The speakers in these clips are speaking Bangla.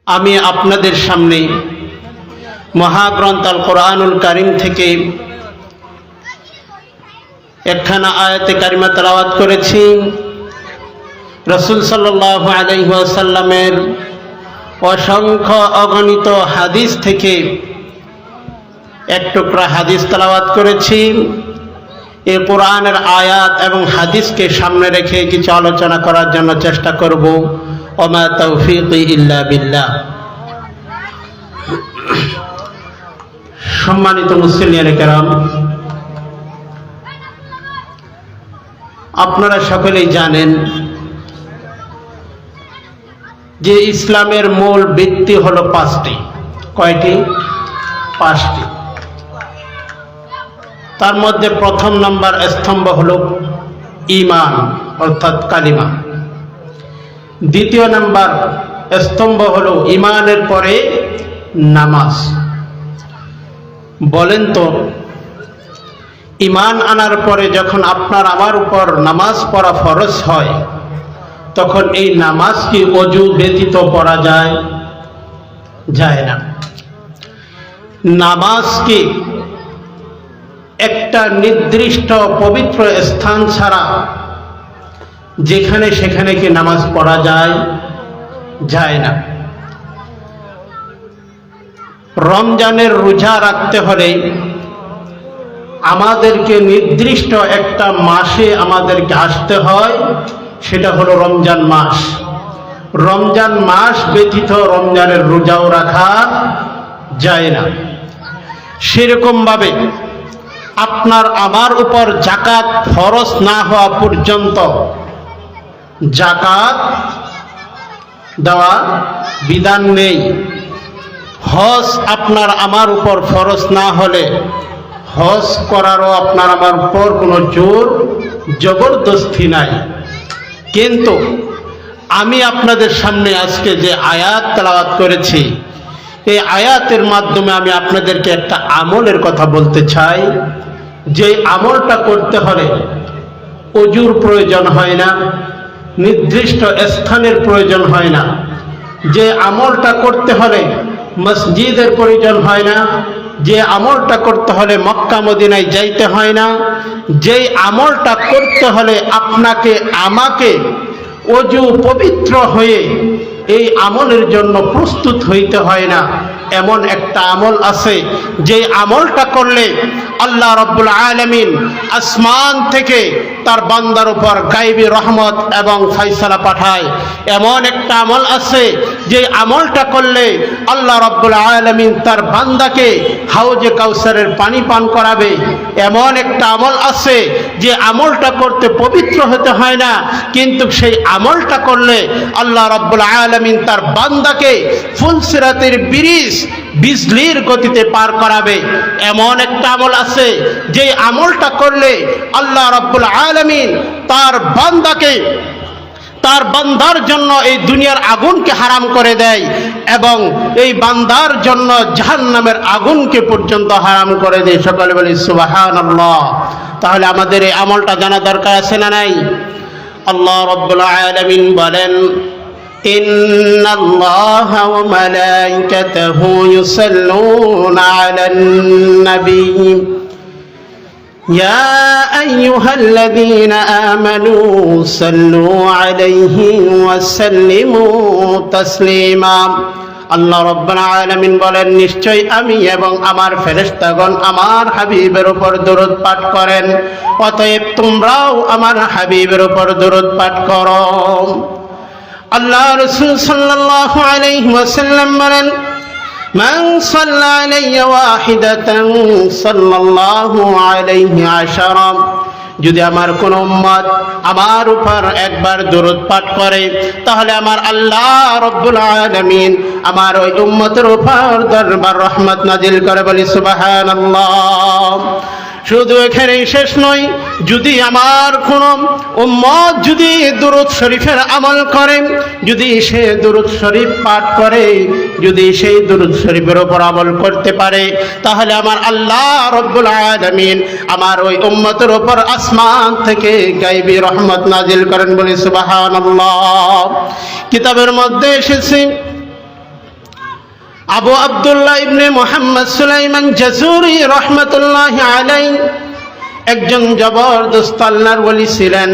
আমি আপনাদের সামনে মহাগ্রন্থ আল কোরআনুল কারীম থেকে একখানা আয়াতে কারিমা তেলাওয়াত করেছি। রাসূল সাল্লাল্লাহু আলাইহি ওয়াসাল্লামের অসংখ্য অগণিত হাদিস থেকে এক টুকরা হাদিস তেলাওয়াত করেছি। এই কোরআনের আয়াত এবং হাদিসকে সামনে রেখে কিছু আলোচনা করার জন্য চেষ্টা করব। ওমা তাওফীকি ইল্লা বিল্লাহ। সম্মানিত মুসলিয়ানে কেরাম, আপনারা সকলেই জানেন যে ইসলামের মূল ভিত্তি হলো পাঁচটি। কয়টি? পাঁচটি। তার মধ্যে প্রথম নাম্বার স্তম্ভ হলো ঈমান অর্থাৎ কালিমা। দ্বিতীয় নাম্বার স্তম্ভ হলো ঈমানের পরে নামাজ। বলেন তো, ঈমান আনার পরে যখন আপনার আমার উপর নামাজ পড়া ফরজ হয়, তখন এই নামাজ কি ওযু ব্যতীত পড়া যায়? যায় না। নামাজ কি একটা নির্দিষ্ট পবিত্র স্থান ছাড়া যেখানে সেখানে কি নামাজ পড়া যায়? যায় না। রমজানের রোজা রাখতে হলে আমাদেরকে নির্দিষ্ট একটা মাসে আমাদেরকে আসতে হয়, সেটা হলো রমজান মাস। রমজান মাস ব্যতীত রমজানের রোজাও রাখা যায় না। সেরকম ভাবে আপনার আমার উপর যাকাত ফরজ না হওয়া পর্যন্ত যাকাত দেওয়া বিধান নেই। হজ আপনার আমার উপর ফরজ না হলে হজ করারও আপনার আমার উপর কোনো জোর জবরদস্তি নাই। কিন্তু আমি আপনাদের সামনে আজকে যে আয়াত তেলাওয়াত করেছি, এই আয়াতের মাধ্যমে আমি আপনাদেরকে একটা আমলের কথা বলতে চাই। যে আমলটা করতে হলে ওযুর প্রয়োজন হয় না, নির্দিষ্ট স্থানের প্রয়োজন হয় না। যে আমলটা করতে হলে মসজিদের প্রয়োজন হয় না, যে আমলটা করতে হলে মক্কা মদিনায় যাইতে হয় না, যে আমলটা করতে হলে আপনাকে আমাকে ওযু পবিত্র হয়ে এই আমলের জন্য প্রস্তুত হইতে হয় না, এমন একটা আমল আছে যে আমলটা করলে আল্লাহ রাব্বুল আলামিন আসমান থেকে তার বান্দার উপর গায়বী রহমত এবং ফয়সালা পাঠায়। এমন একটা আমল আছে যে আমলটা করলে আল্লাহ রাব্বুল আলামিন তার বান্দাকে হাউজে কাউসারের পানি পান করাবে। এমন একটা আমল আছে যে আমলটা করতে পবিত্র হতে হয় না, কিন্তু সেই আমলটা করলে আল্লাহ রাব্বুল আলামিন তার বান্দাকে ফুলসিরাতের ব্রিজ বিজলির গতিতে পার করাবে। এমন একটা আমল আছে যে আমলটা করলে আল্লাহ রাব্বুল আলামিন তার বান্দাকে তার বান্দার জন্য এই দুনিয়ার আগুনকে হারাম করে দেয় এবং এই বান্দার জন্য জাহান্নামের আগুনকে পর্যন্ত হারাম করে দেয়। সকলে বলি সুবহানাল্লাহ। তাহলে আমাদের এই আমলটা জানা দরকার আছে না নাই? আল্লাহ রাব্বুল আলামিন বলেন, ইন্নাল্লাহা ওয়া মালাইকাতাহু ইউসাল্লুনা আলান নবী ইয়া আইয়ুহাল্লাযীনা আমানু সাল্লু আলাইহি ওয়া সাল্লিমু তাসলিমা। আল্লাহ রাব্বুল আলামিন বলেন, নিশ্চয় আমি এবং আমার ফেরেশতাগণ আমার হাবিবের উপর দরুদ পাঠ করেন, অতএব তোমরাও আমার হাবিবের উপর দরুদ পাঠ করো। আল্লাহ রাসূল সাল্লাল্লাহু আলাইহি ওয়াসাল্লাম বলেন, মান সাল্লা আলাইয়া ওয়াহিদাতান সাল্লাল্লাহু আলাইহি আশারা। যদি আমার কোন উম্মত আমার উপর একবার দরুদ পাঠ করে, তাহলে আমার আল্লাহ রাব্বুল আলামিন আমার ওই উম্মতের উপর দরবার রহমত নাজিল করে। বলি সুবহানাল্লাহ। শুধু এখানেই শেষ নয়, যদি আমার কোন উম্মত যদি দুরূদ শরীফের আমল করে, যদি সে দুরূদ শরীফ পাঠ করে, যদি সেই দুরূদ শরীফের উপর আমল করতে পারে, তাহলে আমার আল্লাহ রাব্বুল আলামিন আমার ওই উম্মতের উপর আসমান থেকে গায়বী রহমত নাজিল করেন। বলি সুবহানাল্লাহ। কিতাবের মধ্যে এসেছে আবু আব্দুল্লাহ ইবনে মুহাম্মদ সুলাইমান জাসুরি রহমতুল্লাহি আলাইহি একজন জবরদস্ত আল্লাহর ওলি ছিলেন।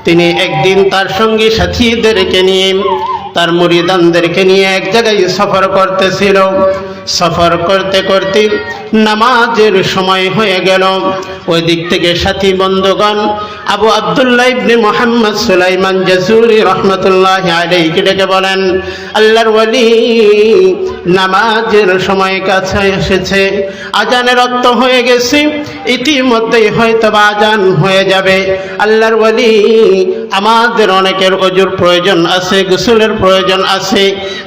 তিনি একদিন তার সঙ্গী সাথীদেরকে নিয়ে, তার মুরিদানদেরকে নিয়ে এক জায়গায় সফর করতেছিল। সফর করতে করতে নামাজের সময় হয়ে গেল। ওই দিক থেকে সাথী বন্ধুগণ আবু আব্দুল্লাহ ইবনে মুহাম্মদ সুলাইমান জাসুরি রহমতুল্লাহি আলাইহি ডেকে বলেন, আল্লাহর ওলি, নামাজের সময় কাছে এসেছে, আজানের রক্ত হয়ে গেছে, ইতিমধ্যেই হয়তো আজান হয়ে যাবে। আল্লাহর ওলি, আমাদের অনেকের ওযুর প্রয়োজন আছে, গোসলের প্রয়োজন আছে,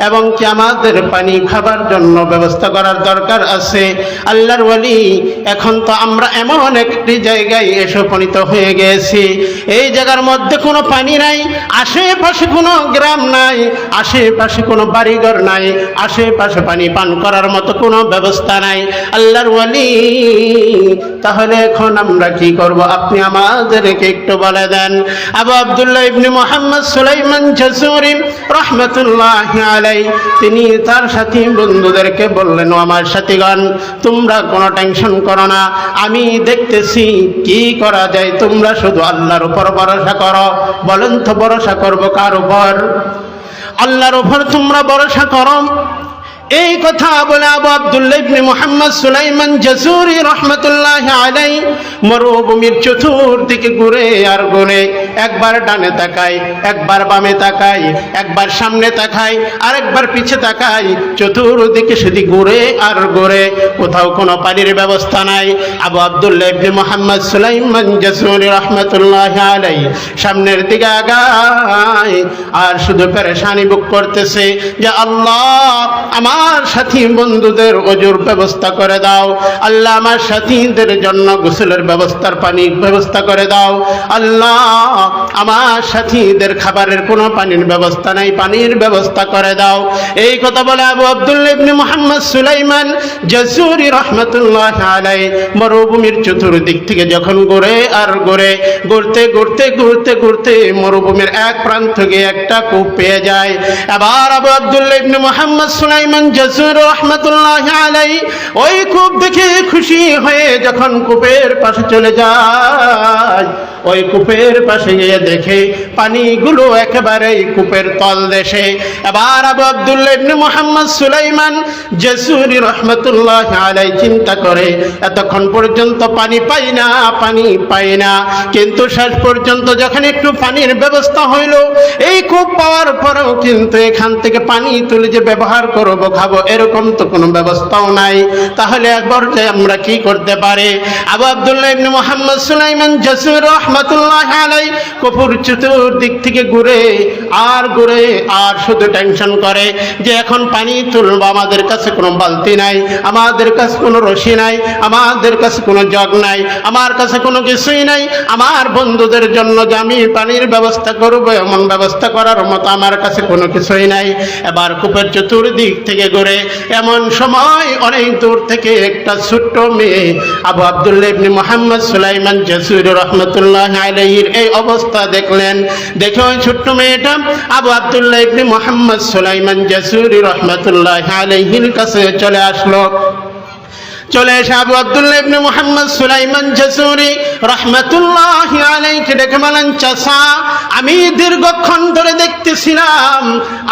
এবং কি আমাদের পানি খাবার জন্য ব্যবস্থা করার দরকার আছে। আল্লাহর ওলি, এখন তো আমরা এমন একটি জায়গায় এসে উপনীত হয়ে গেছি, এই জায়গার মধ্যে কোনো পানি নাই, আশেপাশে কোনো গ্রাম নাই, আশেপাশে কোনো বাড়িঘর নাই, আশেপাশে পানি পান করার মতো কোনো ব্যবস্থা নাই। আল্লাহর ওলি, তাহলে এখন আমরা কি করব? আপনি আমাদেরকে একটু বলে দেন। আবু আব্দুল্লাহ ইবনে মুহাম্মদ সুলাইমান জাসুরি রহমতুল্লাহি আলাইহি তিনি তার সাথী বন্ধুদেরকে বললেন, ও আমার সাথীগণ, তোমরা কোনো টেনশন করো না, আমি দেখতেছি কি করা যায়, তোমরা শুধু আল্লাহর উপর ভরসা করো। বলেন তো ভরসা করব কার উপর? আল্লাহর উপর তোমরা ভরসা করো। এই কথা বলে আবু আব্দুল্লাহ ইবনে মুহাম্মদ সুলাইমান জাসুরি রহমতুল্লাহি আলাইহি মরুভূমির চতুর্দিকে ঘুরে আর ঘুরে, একবার ডানে তাকায়, একবার বামে তাকায়, একবার সামনে তাকায়, আর একবার পিছে তাকায়, চতুর্দিকে শুধু ঘুরে আর ঘুরে, কোথাও কোনো পানির ব্যবস্থা নাই। আবু আব্দুল্লাহ ইবনে মুহাম্মদ সুলাইমান জাসুরি রহমতুল্লাহি আলাইহি সামনের দিকে আগায় আর শুধু পেরেশানি ভোগ করতেছে যে আল্লাহ, আমার সাথী বন্ধুদের ওযুর ব্যবস্থা করে দাও। আল্লাহ, আমার সাথীদের জন্য গোসলের ব্যবস্থার পানির ব্যবস্থা করে দাও। আল্লাহ, আমার সাথীদের খাবারের কোনো পানির ব্যবস্থা নাই, পানির ব্যবস্থা করে দাও। এই কথা বলে আবু আব্দুল্লাহ ইবনে মুহাম্মদ সুলাইমান জাসুরি রহমতুল্লাহি আলাইহি মরুভূমির চতুর্দিক থেকে যখন ঘুরে আর ঘুরে, ঘুরতে ঘুরতে ঘুরতে ঘুরতে মরুভূমির এক প্রান্ত গিয়ে একটা কূপ পেয়ে যায়। এবার আবু আব্দুল্লাহ ইবনে মুহাম্মদ সুলাইমান জাসুরি রহমতুল্লাহি আলাইহি ওই কূপ দেখে খুশি হয়ে যখন কূপের পাশে চলে যায়, ওই কূপের পাশে গিয়ে দেখে পানিগুলো একেবারেই কূপের তল দেশে। এবার আবু আব্দুল্লাহ ইবনে মুহাম্মদ সুলাইমান জাসুরি রহমতুল্লাহি আলাইহি চিন্তা করে, এতক্ষণ পর্যন্ত পানি পাই না, পানি পাই না, কিন্তু শেষ পর্যন্ত যখন একটু পানির ব্যবস্থা হইল, এই কূপ পাওয়ার পরেও কিন্তু এখান থেকে পানি তুলে যে ব্যবহার করব, খাবো, এরকম তো কোনো ব্যবস্থাও নাই। তাহলে একবার আমরা কি করতে পারি? আবু আব্দুল্লাহ ইবনে মুহাম্মদ সুলাইমান জাসুরি রহমতুল্লাহি আলাইহি কূপের চতুর্দিক থেকে ঘুরে আর ঘুরে আর শুধু টেনশন করে যে এখন পানি তুলব, আমাদের কাছে কোনো বালতি নাই, আমাদের কাছে কোনো রশি নাই, আমাদের কাছে কোনো জগ নাই, আমার কাছে কোনো কিছুই নাই, আমার বন্ধুদের জন্য যে আমি পানির ব্যবস্থা করব এমন ব্যবস্থা করার মতো আমার কাছে কোনো কিছুই নাই। এবার কূপের চতুর্দিক থেকে ঘুরে এমন সময় অনেক দূর থেকে একটা ছোট্ট মেয়ে আবু আব্দুল্লাহ ইবনে মুহাম্মদ সুলাইমান জাসুরি রহমতুল্লাহি আলাইহির এই অবস্থা দেখলেন। দেখে ওই ছোট্ট মেয়েটা আবু আব্দুল্লাহ ইবনে মুহাম্মদ সুলাইমান জাসুরি রহমতুল্লাহি আলাইহির কাছে চলে আসলো। চলে এসে আবু আব্দুল্লাহ ইবনে মুহাম্মদ সুলাইমান জাসুরি রহমতুল্লাহি আলাইহি ডেকে বলেন, চাচা, আমি দীর্ঘক্ষণ ধরে দেখতেছিলাম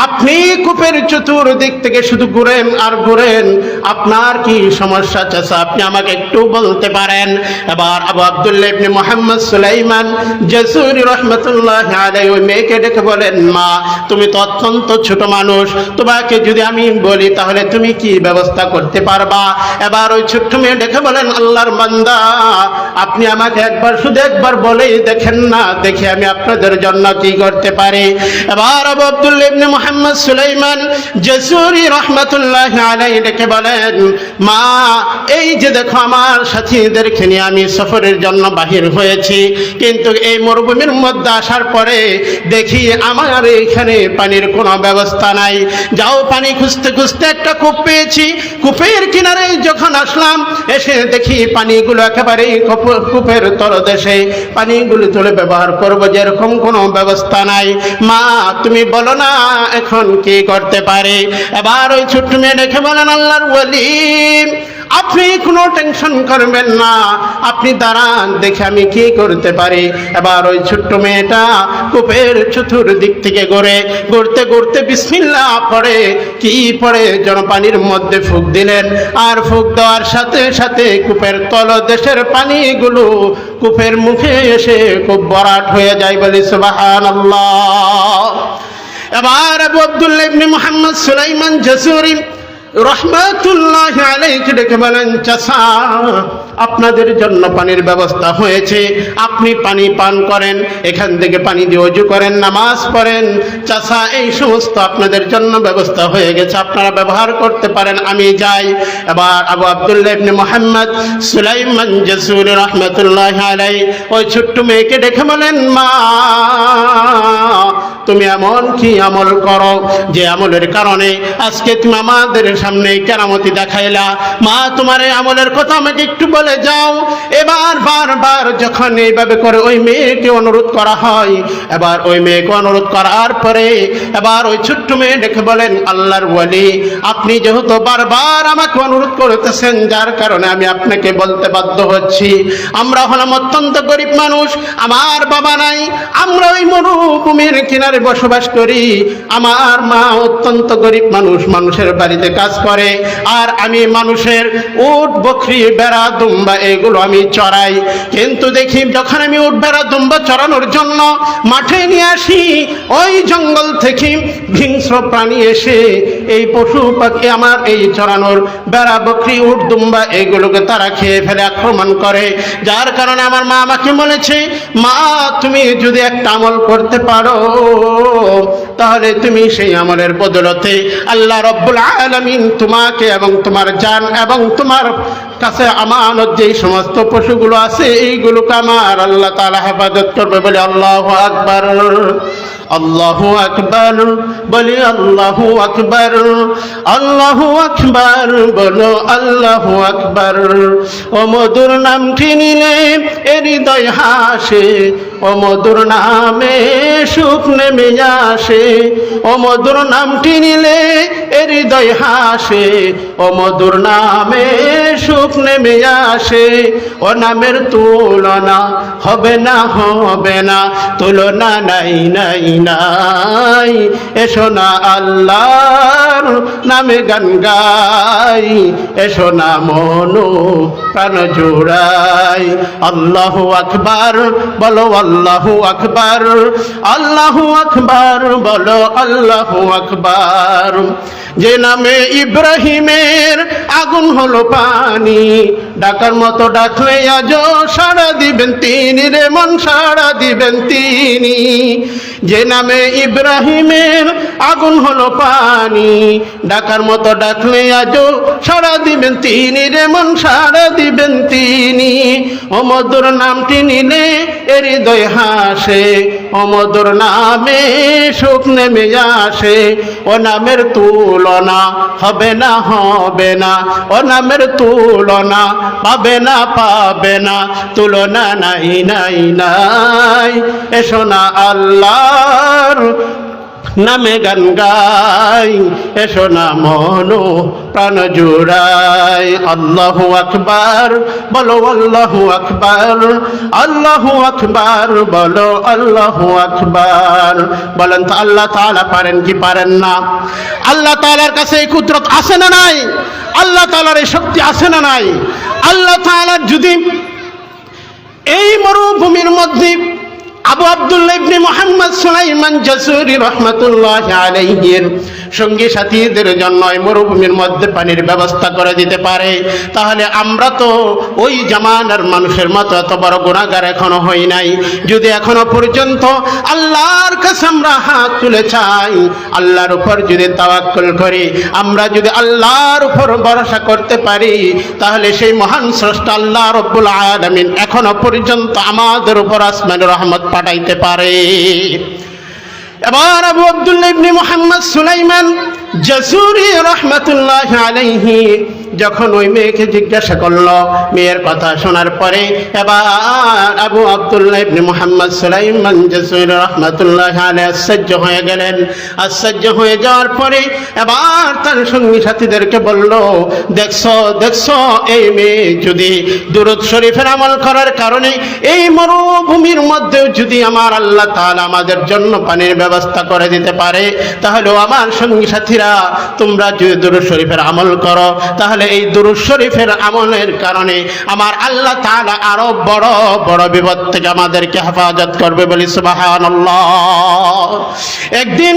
আপনি কূপের চতুর্দিক থেকে শুধু ঘুরেন আর ঘুরেন, আপনার কি সমস্যা চাচা? আপনি আমাকে একটু বলতে পারেন? এবার আবু আব্দুল্লাহ ইবনে মুহাম্মদ সুলাইমান জাসুরি রহমতুল্লাহি আলাইহি ওই মেয়েকে ডেকে বলেন, মা, তুমি তো অত্যন্ত ছোট মানুষ, তোমাকে যদি আমি বলি তাহলে তুমি কি ব্যবস্থা করতে পারবা? এবার ওই ছোট্ট মেয়ে ডেকে বলেন, আল্লাহর বান্দা, আপনি আমাকে একবার, শুধু একবার বলেই দেখেন না, দেখি আমি আপনাদের জন্য কি করতে পারি। এবার আবু আব্দুল্লাহ ইবনে মুহাম্মদ সুলাইমান জাসুরি রহমতুল্লাহি আলাইহি ডেকে বলেন, মা, এই যে দেখো আমার সাথীদেরকে নিয়ে আমি সফরের জন্য বাহির হয়েছি, কিন্তু এই মরুভূমির মধ্যে আসার পরে দেখি আমার এইখানে পানির কোনো ব্যবস্থা নাই। যাও, পানি খুঁজতে খুঁজতে একটা কূপ পেয়েছি, কূপের কিনারে যখন আসলাম, এসে দেখি পানিগুলো একেবারে কূপের তলদেশে, পানিগুলো তুলে ব্যবহার করবো যেরকম কোনো ব্যবস্থা নাই। মা তুমি বলো না এখন কি করতে পারে? এবার ওই ছোট্ট মেয়ে দেখে বলেন, আল্লাহর ওয়ালি আপনি কোনো টেনশন করবেন না, আপনি দাঁড়ান দেখে আমি কি করতে পারি। এবার ওই ছোট্ট মেয়েটা কূপের চতুর্দিক থেকে ঘুরতে ঘুরতে বিসমিল্লাহ পড়ে কি পড়ে যেন পানির মধ্যে ফুঁক দিলেন, আর ফুঁক দেওয়ার সাথে সাথে কূপের তলদেশের পানিগুলো কূপের মুখে এসে খুব ভরাট হয়ে যায়। বলি সুবহানাল্লাহ। এবার আবু আব্দুল্লাহ ইবনে মুহাম্মদ সুলাইমান জাসুরি রহমাতুল্লাহি আলাইহি ডেকে বলেন, চাচা আপনাদের জন্য পানির ব্যবস্থা হয়েছে, আপনি পানি পান করেন, এখান থেকে পানি দিয়ে ওযু করেন, নামাজ পড়েন। চাচা এই সমস্ত আপনাদের জন্য ব্যবস্থা হয়ে গেছে, আপনারা ব্যবহার করতে পারেন, আমি যাই। এবার আবু আব্দুল্লাহ ইবনে মুহাম্মদ সুলাইমান জাসুরি রহমাতুল্লাহি আলাইহি ওই ছোট্ট মেয়েকে ডেকে বলেন, মা তুমি এমন কি আমল করো যে আমলের কারণে আজকে তুমি আমাদের সামনে কেরামতি দেখাইলা? মা তোমার এই আমলের কথা আমাকে একটু বলে যাও। এবার বারবার যখন এইভাবে করে ওই মেয়েকে অনুরোধ করা হয়, এবার ওই মেয়েকে অনুরোধ করার পরে এবার ওই ছোট্ট মেয়ে ডেকে বলেন, আল্লাহর ওয়ালি আপনি যেহেতু বারবার আমাকে অনুরোধ করতেছেন, যার কারণে আমি আপনাকে বলতে বাধ্য হচ্ছি। আমরা হলাম অত্যন্ত গরিব মানুষ, আমার বাবা নাই, আমরা ওই মরুভূমির কিনারে বসবাস করি। আমার মা অত্যন্ত গরিব মানুষ, মানুষের বাড়িতে কাজ করে, আর আমি মানুষের উট বকরি বেড়া দুম্বা এগুলো আমি চড়াই। কিন্তু দেখি যখন আমি উট বেড়া দুম্বা চড়ানোর জন্য মাঠে নিয়ে আসি, ওই জঙ্গল থেকে হিংস্র প্রাণী এসে এই পশু পাখি আমার এই চড়ানোর বেড়া বকরি উট দুম্বা এগুলোকে তারা খেয়ে ফেলে, আক্রমণ করে। যার কারণে আমার মা আমাকে বলেছে, মা তুমি যদি একটা আমল করতে পারো তাহলে তুমি সেই আমলের বদলতে আল্লাহ রব্বুল আলামিন তোমাকে এবং তোমার জান এবং তোমার কাছে আমানত যেই সমস্ত পশুগুলো আছে এইগুলোকে আমার আল্লাহ তাআলা হেফাজত করবে। বলে আল্লাহু আকবার, আল্লাহু আকবার, বলি আল্লাহু আকবার, আল্লাহু আকবার, বলো আল্লাহু আকবার। ও মধুর নামটি নিলে হৃদয় হাসে, ও মধুর নামে সুখ নেমে আসে, ও মধুর নামটি নিলে হৃদয় হাসে, ও মধুর নামে সুখ নেমে আসে। ও নামের তুলনা হবে না, হবে না, তুলনা নাই নাই নাই। এসো না আল্লাহর নামে গান গাই, এসো না মনো প্রাণ জোড়াই। আল্লাহু আকবার, বলো আল্লাহু আকবার, আল্লাহু আকবার, বলো আল্লাহু আকবার। যে নামে ইব্রাহিমের আগুন হলো পানি, ডাকার মতো ডাকলে আজও সাড়া দিবেন তিনি রে মন, সাড়া দিবেন তিনি। যে নামে ইব্রাহিমের আগুন হলো পানি, ডাকার মতো ডাকলে আজও সাড়া দিবেন তিনি রে মন, সাড়া দিবেন তিনি। ও মধুর নামটি নিলে হৃদয় হাসে, ও মধুর নামে সুখ নেমে আসে। ও নামের তুলনা হবে না, হবে না, ও নামের তুলনা পাবে না, পাবে না, তুলনা নাই নাই নাই। এসো না আল্লাহর নামে গান গাই, এসো না মনো প্রাণ জোড়াই। আল্লাহু আকবার, বলো আল্লাহু আকবার, আল্লাহু আকবার, বলো আল্লাহু আকবার। বলেন তো আল্লাহ তাআলা পারেন কি পারেন না? আল্লাহ তাআলার কাছে এই কুদরত আছে না নাই? আল্লাহ তাআলার এই শক্তি আছে না নাই? আল্লাহ তাআলার যদি এই মরুভূমির মধ্যে আবু আব্দুল্লাহ ইবনে মুহাম্মদ সুলাইমান জাসুরি রহমাতুল্লাহি আলাইহির সঙ্গী সাথীদের জন্য মরুভূমির মধ্যে পানির ব্যবস্থা করে দিতে পারে, তাহলে আমরা তো ওই জামানার মানুষের মতো এত বড় গুনাহগার এখনো হই নাই। যদি এখনো পর্যন্ত আল্লাহর কাছে আমরা হাত তুলে চাই, আল্লাহর উপর যদি তাওয়াক্কুল করি, আমরা যদি আল্লাহর উপর ভরসা করতে পারি, তাহলে সেই মহান স্রষ্টা আল্লাহ রব্বুল আলামিন এখনো পর্যন্ত আমাদের উপর আসমানের রহমত পাঠাইতে পারে। এবার আবু আব্দুল্লাহ ইবনে মুহাম্মদ সুলাইমান জাসুরি রাহমাতুল্লাহ আলাইহি যখন ওই মেয়েকে জিজ্ঞাসা করলো, মেয়ের কথা শোনার পরে এবার আবু আব্দুল্লাহ ইবনে মুহাম্মদ সুলাইমান জাসুরি রাহমাতুল্লাহ আলাইহি আশ্চর্য হয়ে গেলেন। আশ্চর্য হয়ে যাওয়ার পরে এবার তার সঙ্গী সাথীদেরকে বলল, দেখছো দেখছো, এই মেয়ে যদি দুরূদ শরীফের আমল করার কারণে এই মরুভূমির মধ্যেও যদি আমার আল্লাহ তাআলা আমাদের জন্য পানির ব্যবস্থা করে দিতে পারে, তাহলে আমার সঙ্গী সাথীরা তোমরা যদি দুরূদ শরীফের আমল করো, তাহলে এই দুরূদ শরীফের আমলের কারণে আমার আল্লাহ তাআলা আরো বড় বড় বিপদ থেকে আমাদেরকে হেফাজত করবে, বলি সুবহানাল্লাহ। একদিন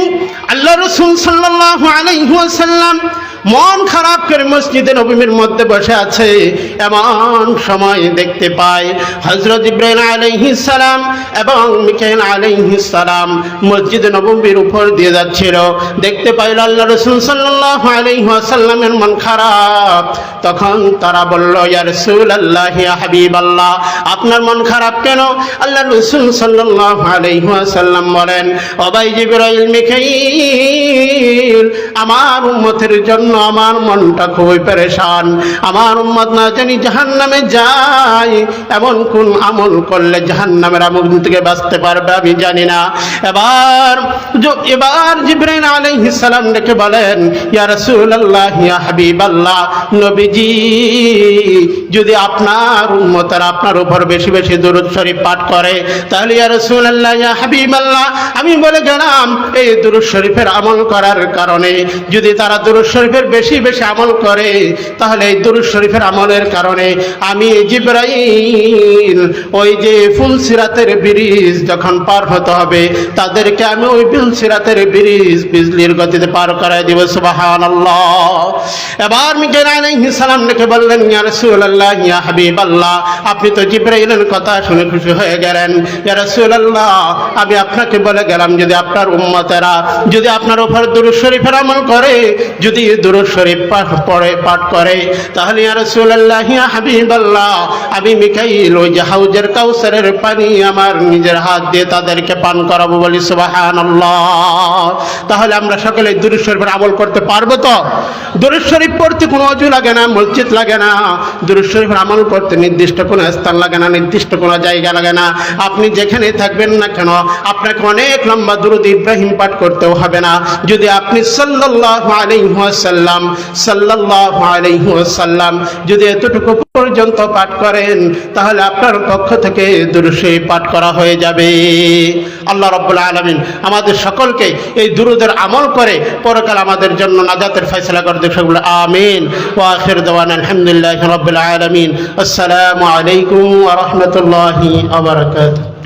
আল্লাহ রাসূল সাল্লাল্লাহু আলাইহি ওয়াসাল্লাম মন খারাপ করে মসজিদে নববীর মধ্যে বসে আছে। এমন সময় দেখতে পায় হযরত জিবরাইল আলাইহিস সালাম এবং মিকাইল আলাইহিস সালাম মসজিদে নববীর উপর দিয়ে যাচ্ছিল। দেখতে পাইল আল্লাহ রাসূল সাল্লাল্লাহু আলাইহি ওয়াসাল্লামের মন খারাপ। তখন তারা বলল, ইয়া রাসূলুল্লাহ, ইয়া হাবিবাল্লাহ, আপনার মন খারাপ কেন? আল্লাহ রাসূল সাল্লাল্লাহু আলাইহি ওয়াসাল্লাম বলেন, ও ভাই জিবরাইল, মিকাইল, আমার উম্মতের জন্য আমার মনটা খুবই পেরেশান। আমার উম্মত না জানি জাহান্নামে যায়, এমন কোন আমল করলে জাহান্নামের আগুন থেকে বাঁচতে পারবে আমি জানি না। এবার জিবরাইল আলাইহিস সালাম ডেকে বলেন, ইয়া রাসূলুল্লাহ, ইয়া হাবিবাল্লাহ, নবীজি যদি আপনার উম্মতেরা আপনার উপর বেশি বেশি দুরূদ শরীফ পাঠ করে, তাহলে ইয়া রাসূলুল্লাহ, ইয়া হাবিবাল্লাহ, আমি বলে গেলাম এই দুরূদ শরীফের আমল করার কারণে যদি তারা দুরূদ শরীফের বেশি বেশি আমল করে, তাহলে এই দুরূদ শরীফের আমলের কারণে আমি জিবরাইল ওই যে ফুলসিরাতের ব্রিজ যখন পার হতে হবে, তাদেরকে আমি ওই ফুলসিরাতের ব্রিজ বিজলির গতিতে পার করায় দিব, সুবহানাল্লাহ। এবার মিকাইল আলাইহিস সালাম ডেকে বললেন, ইয়া রাসূলুল্লাহ, ইয়া হাবিবাল্লাহ, আপনি তো জিবরাইলের কথা শুনে খুশি হয়ে গেলেন। ইয়া রাসূলুল্লাহ, আমি আপনাকে বলে গেলাম যদি আপনার উম্মতেরা যদি আপনার উপর দুরূদ শরীফের আমল করে, যদি দুরূদ শরীফ পাঠ করে, তাহলে ইয়া রাসূলুল্লাহ, ইয়া হাবিবাল্লাহ, আমি মিকাইল ওই যে হাউজের কাউসারের পানি আমার নিজের হাত দিয়ে তাদেরকে পান করাবো, বলি সুবহানাল্লাহ। তাহলে আমরা সকলে দুরূদ শরীফের আমল করতে পারবো তো? দুরূদ শরীফ পড়তে কোনো অজু লাগে না, মসজিদ লাগে না। দুরূদ শরীফের আমল করতে নির্দিষ্ট কোনো স্থান লাগে না, নির্দিষ্ট কোনো জায়গা লাগে না। আপনি যেখানে থাকবেন না কেন, আপনাকে অনেক লম্বা দুরূদ ইব্রাহিম পাঠ করতেও হবে না। যদি আপনি সাল্লাল্লাহু আলাইহি ওয়াসাল্লাম যদি এতটুকু পর্যন্ত পাঠ করেন, তাহলে আপনার পক্ষ থেকে দুরূদ শরীফ পাঠ করা হয়ে যাবে। আল্লাহ রাব্বুল আলামিন আমাদের সকলকে এই দুরূদের আমল করে পরকাল আমাদের জন্য নাজাতের ফয়সালা করে দেন, সকলে আমিন। ওয়া আখির দাওয়ানা আলহামদুলিল্লাহি রাব্বিল আলামিন। আসসালামু আলাইকুম ওয়া রাহমাতুল্লাহি ওয়া বারাকাতুহু।